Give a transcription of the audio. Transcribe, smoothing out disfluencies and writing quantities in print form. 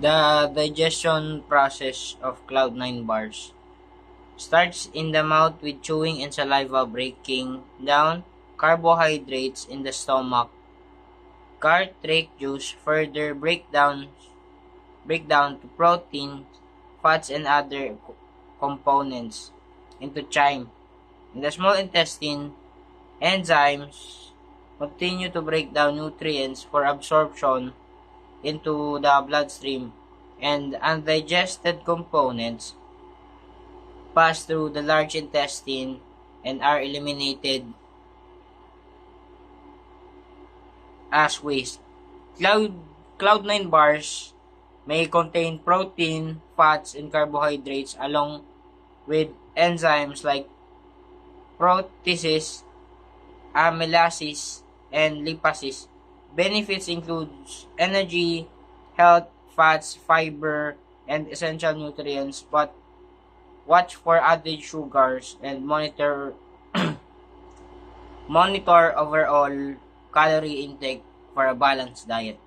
The digestion process of Cloud9 bars starts in the mouth with chewing and saliva breaking down carbohydrates in the stomach. Cartric juice further break down to protein, fats, and other components into chyme. In the small intestine, enzymes continue to break down nutrients for absorption into the bloodstream, and undigested components pass through the large intestine and are eliminated as waste. Cloud Cloud9 bars may contain protein, fats, and carbohydrates along with enzymes like proteases, amylases, and lipases. Benefits includes energy, health, fats, fiber, and essential nutrients, but watch for added sugars and monitor overall calorie intake for a balanced diet.